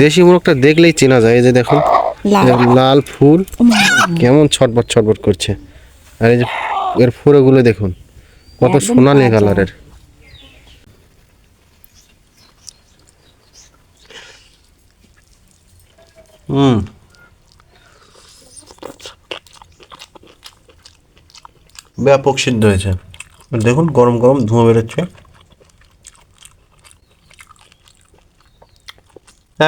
দেশি মোরগটা দেখলেই চেনা যায়। এই যে দেখুন লাল ফুল কেমন ছটবট ছটবট করছে, আর এই যে এর ফুলগুলো দেখুন কত সোনালী কালারের। ব্যাপক সিদ্ধ হয়েছে। দেখুন গরম গরম ধোঁয়া বেরোচ্ছে,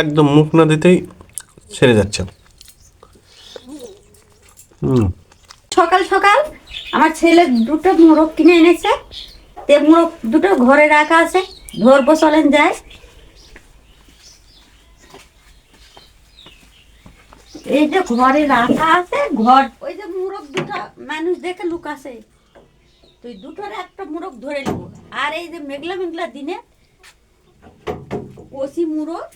একদম মুখ না দিতেই ছেড়ে যাচ্ছে। সকাল সকাল আমার ছেলে দুটো মোরগ কিনে এনেছে, তে মোরগ দুটো ঘরে রাখা আছে, ধরবো চলেন যায়। এই যে ঘরে রাখা আছে, ঘর ওই যে মোরগ দুটো মানুষ দেখে লুকাছে, তুই দুটোর একটা মোরগ ধরে নেব। আর এই যে মেঘলা মেঘলা দিনে ওসি মোরগ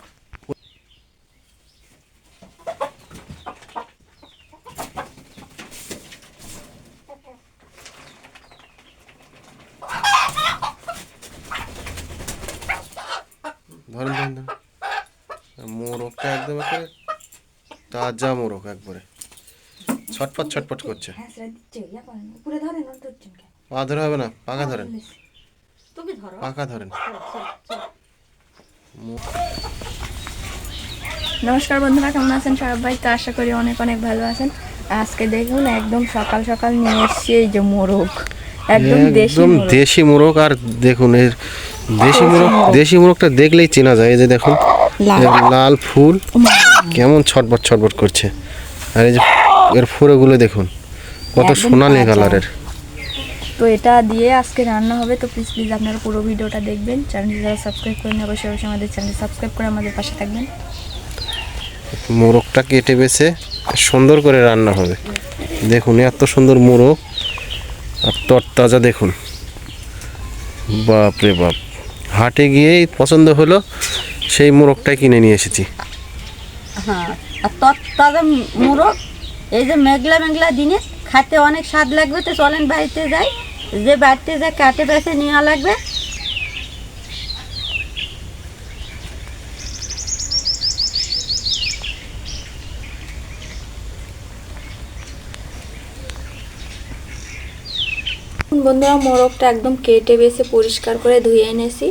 ধরেন মোরগটা একদম তাজা মোরগ, একবারে ছটপট ছটপট করছে। পা ধরে হবে না, পাকা ধরেন, তুমি ধরো, পাকা ধরেন। নমস্কার বন্ধুরা, কেমন আছেন সবাই? তো আশা করি অনেক অনেক ভালো আছেন। আজকে দেখুন একদম সকাল সকাল নিয়ে এসছি এই যে মোরগ, একদম দেশি মোরগ। আর দেখুন এর দেশি মোরগটা দেখলেই চেনা যায়। এই যে দেখুন লাল ফুল কেমন ছটবট ছটবট করছে, আর এই যে এর ফুলগুলো দেখুন কত সোনালী কালারের। তো এটা দিয়ে আজকে রান্না হবে। তো প্লিজ প্লিজ আপনারা পুরো ভিডিওটা দেখবেন। চ্যানেলটি যারা সাবস্ক্রাইব করেন অবশ্যই অবশ্যই আমাদের চ্যানেল সাবস্ক্রাইব করে আমাদের পাশে থাকবেন। মোরগটা কেটে বেছে সুন্দর করে রান্না হবে। দেখুন এত সুন্দর মোরগ আর তরতাজা। দেখুন বাপ রে বাপ, হাটে গিয়েই পছন্দ হলো, সেই মোরগটাই কিনে নিয়ে এসেছি। হ্যাঁ, আর তরতাজা মোরগ এই যে মেঘলা মেঘলা দিনে খাতে অনেক স্বাদ লাগবে। তো চলেন বাড়িতে যাই, যে বাড়িতে যা কাটে বেছে নেওয়া লাগবে। বন্ধুরা, মোরগটা একদম কেটে বেছে পরিষ্কার করে ধুয়ে এনেছি।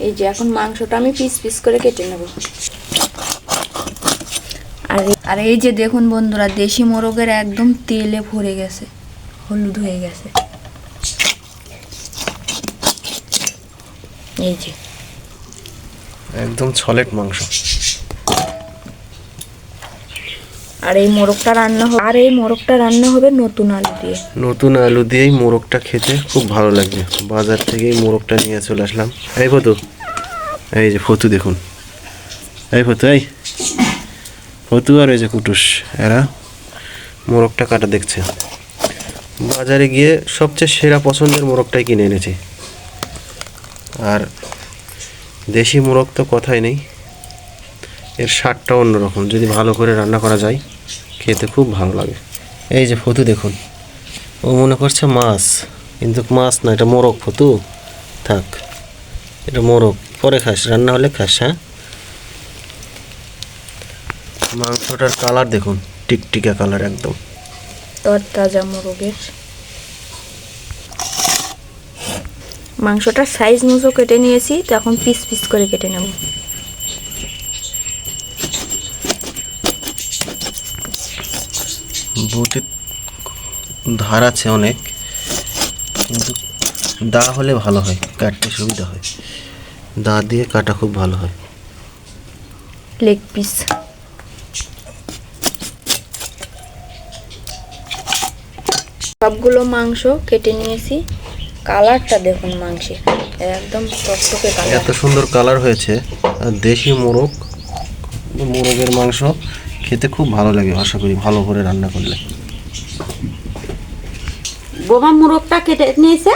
এই যে এখন মাংসটা আমি পিস পিস করে কেটে নেব। আর এই যে দেখুন বন্ধুরা, দেশি মোরগের একদম তেলে ভরে গেছে, হলুদ হয়ে গেছে। এই যে একদম সলিড মাংস। আর এই মোরগটা রান্না হবে নতুন আলু দিয়ে। নতুন আলু দিয়েই মোরগটা খেতে খুব ভালো লাগবে। বাজার থেকেই মোরগটা নিয়ে চলে আসলাম। এই ফতু, এই যে ফতু দেখুন, এই ফতু, এই ফতু আর এই যে কুটুস, এরা মোরগটা কাটা দেখছে। বাজারে গিয়ে সবচেয়ে সেরা পছন্দের মোরগটাই কিনে এনেছি। আর দেশি মোরগ তো কথাই নেই, এর স্বাদটা অন্যরকম। যদি ভালো করে রান্না করা যায় খেতে খুব ভালো লাগে। এই যে ফতু দেখুন, ও মনে করছে মাছ, কিন্তু মাছ না, এটা মোরগ। ফতু থাক, এটা মোরগ, পরে খাস, রান্না হলে খাস। হ্যাঁ, মাংসটার কালার দেখুন, টিকটিকা কালার একদম। তরতাজা মোরগের মাংসটার সাইজ মতো কেটে নিয়েছি। তো এখন পিস পিস করে কেটে নেব। বটির ধার আছে অনেক, কিন্তু দা হলে ভালো হয়, কাটতে সুবিধা হয়। দা দিয়ে কাটা খুব ভালো হয়। লেগ পিস সবগুলো মাংস কেটে নিয়েছি। কালারটা দেখুন মাংসের, একদম টকটকে কালার, এত সুন্দর কালার হয়েছে। আর দেশি মোরগের মাংস খেতে খুব ভালো লাগে, আশা করি ভালো করে রান্না করলে। বোমা মোরগটা কেটে নিয়েছে,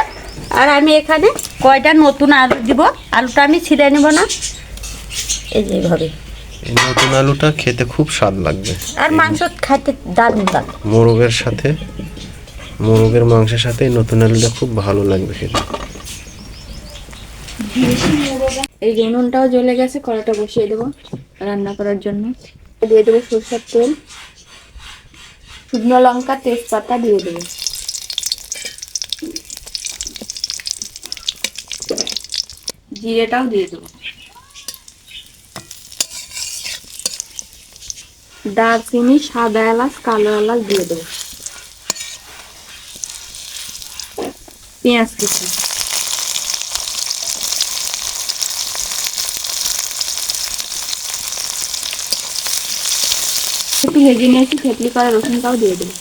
আর আমি এখানে কয়টা নতুন আলু দিব। আলুটা আমি ছিঁড়ে নেব না, এই যে এইভাবে। এই নতুন আলুটা খেতে খুব স্বাদ লাগবে, আর মাংস খাইতে দারুণ লাগে। মোরগের মাংসের সাথে নতুন আলুটা খুব ভালো লাগবে খেতে। এই যে উনুনটাও জ্বলে গেছে, কড়াটা বসিয়ে দেবো রান্না করার জন্য। দিয়ে দেবো সরষের তেল, শুকনো লঙ্কা, তেজপাতা দিয়ে দেবো। জিরেটাও দিয়ে দেবো। দারচিনি, সাদা এলাচ, কালো এলাচ দিয়ে দেবো। পেঁয়াজ কুচি, একটু ভেজে নিয়েছি, থেতলি করা রসুনটাও দিয়ে দেবো।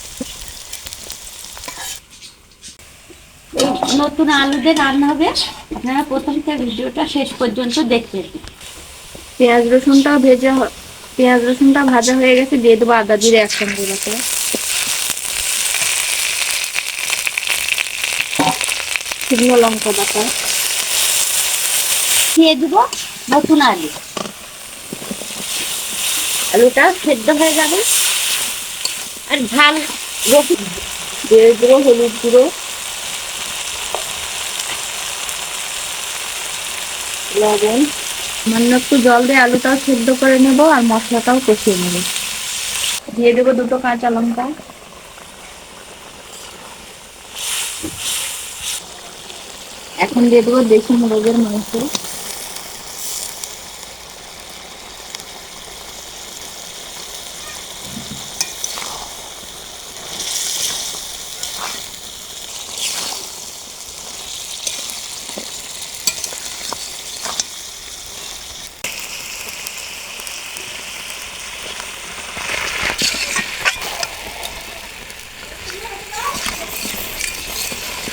এই নতুন আলু দিয়ে রান্না হবে, আপনারা প্রথম থেকে ভিডিওটা শেষ পর্যন্ত দেখবেন। পেঁয়াজ রসুনটা ভাজা হয়ে গেছে, দিয়ে দেবো আদা জিরে একসঙ্গে করে, শুকনো লঙ্কা বাটা, দিয়ে দেবো নতুন আলু। আলুটা সেদ্ধ হয়ে যাবে আর ঝাল রসুন দিয়ে দেবো হলুদ গুঁড়ো, লবণ, সামান্য একটু জল দিয়ে আলুটাও সেদ্ধ করে নেব আর মশলাটাও কষিয়ে নেব। দিয়ে দেবো 2টো কাঁচা লঙ্কা, এখন দিয়ে দেবো দেশি মুরগের মাংস,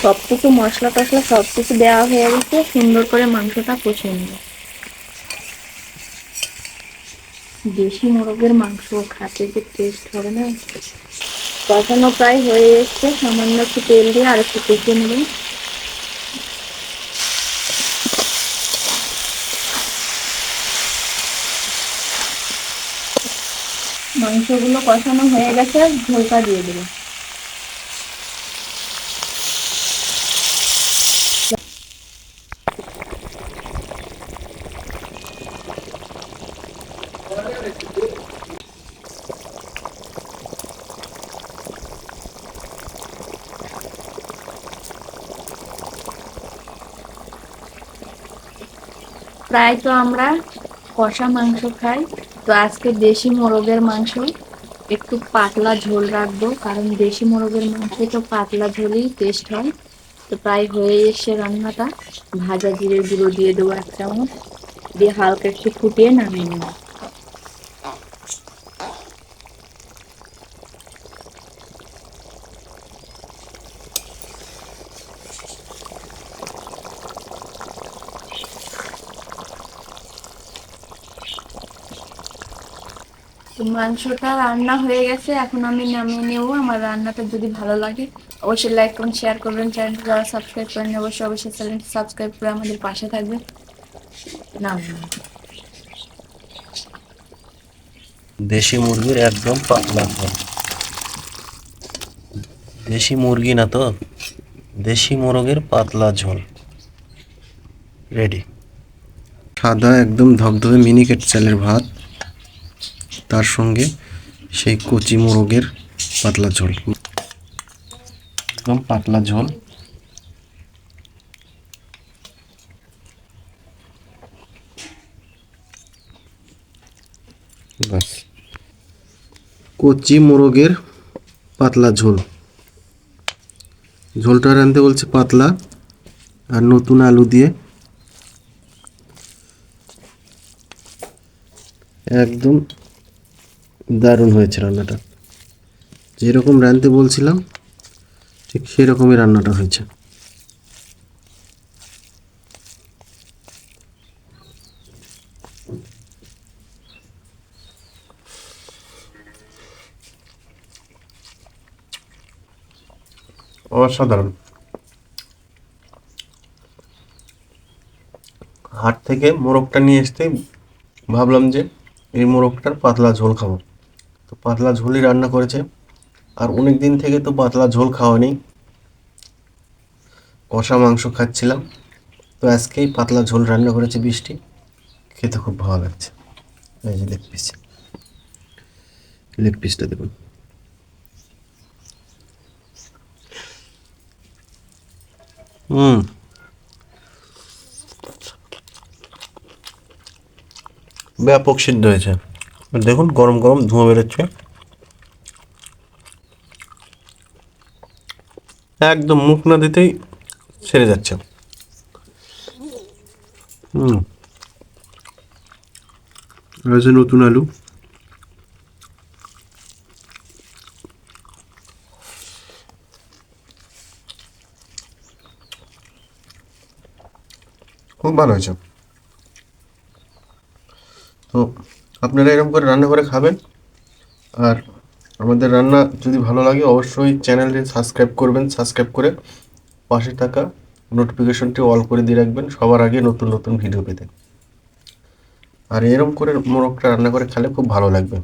সবকিছু মশলা টশলা সবকিছু দেওয়া হয়ে গেছে। সুন্দর করে মাংসটা কষিয়ে নেব। দেশি মোরগের মাংস খেতে যে টেস্ট হবে না। কষানো প্রায় হয়ে এসছে, সামান্য একটু তেল দিয়ে আর একটু কষিয়ে নেব। মাংসগুলো কষানো হয়ে গেছে, ঝোলটা দিয়ে দেবো। প্রায় তো আমরা কষা মাংস খাই, তো আজকে দেশি মোরগের মাংস একটু পাতলা ঝোল রাখবো, কারণ দেশি মোরগের মাংস তো পাতলা ঝোলই টেস্ট হয়। তো প্রায় হয়ে এসে রান্নাটা, ভাজা জিরের গুঁড়ো দিয়ে দেবো 1 চামচ, দিয়ে হালকা একটু ফুটিয়ে নামিয়ে নেব। তো মাংসটা রান্না হয়ে গেছে, এখন আমি নামিয়ে নেব। আমার রান্নাটা যদি ভালো লাগে অবশ্যই লাইক করুন, শেয়ার করবেন। চ্যানেলটা যারা সাবস্ক্রাইব করেন অবশ্যই চ্যানেলটা সাবস্ক্রাইব করে আমাদের পাশে থাকবেন। নামিয়ে নেব। দেশি মুরগির একদম পাতলা ঝোল। দেশি মুরগি না তো, দেশি মোরগের পাতলা ঝোল রেডি। সাদা একদম ধবধবে মিনিকেট চালের ভাত, তার সঙ্গে সেই কচি মোরগের পাতলা ঝোল, একদম পাতলা ঝোল। বাস, কচি মোরগের পাতলা ঝোল। ঝোলটা রাঁধতে বলছে পাতলা, আর নতুন আলু দিয়ে একদম দারুণ হয়েছে রান্নাটা। যেরকম রাঁধতে বলছিলাম ঠিক সেরকমই রান্নাটা হয়েছে। অসাধারণ। হাট থেকে মোরগটা নিয়ে আসতেই ভাবলাম যে এই মোরগটার পাতলা ঝোল খাবো, তো পাতলা ঝোলই রান্না করেছে। আর অনেক দিন থেকে তো পাতলা ঝোল খাওয়া নেই, কষা মাংস খাচ্ছিলাম, তো আজকেই পাতলা ঝোল রান্না করেছে বৃষ্টি, খেতে খুব ভালো লাগছে। এই যে লেগ পিসটা দেখুন। ব্যাপক সিদ্ধ হয়েছে। দেখুন গরম গরম ধোঁয়া বেরোচ্ছে, একদম মুখ না দিতেই সেরে যাচ্ছে। রয়েছে নতুন আলু, খুব ভালো হয়েছে। তো আপনারা এরকম করে রান্না করে খাবেন। আর আমাদের রান্না যদি ভালো লাগে অবশ্যই চ্যানেলটি সাবস্ক্রাইব করবেন, সাবস্ক্রাইব করে পাশে থাকা নোটিফিকেশনটি অল করে দিয়ে রাখবেন সবার আগে নতুন নতুন ভিডিও পেতে। আর এরকম করে মোরগটা রান্না করে খেলে খুব ভালো লাগবে।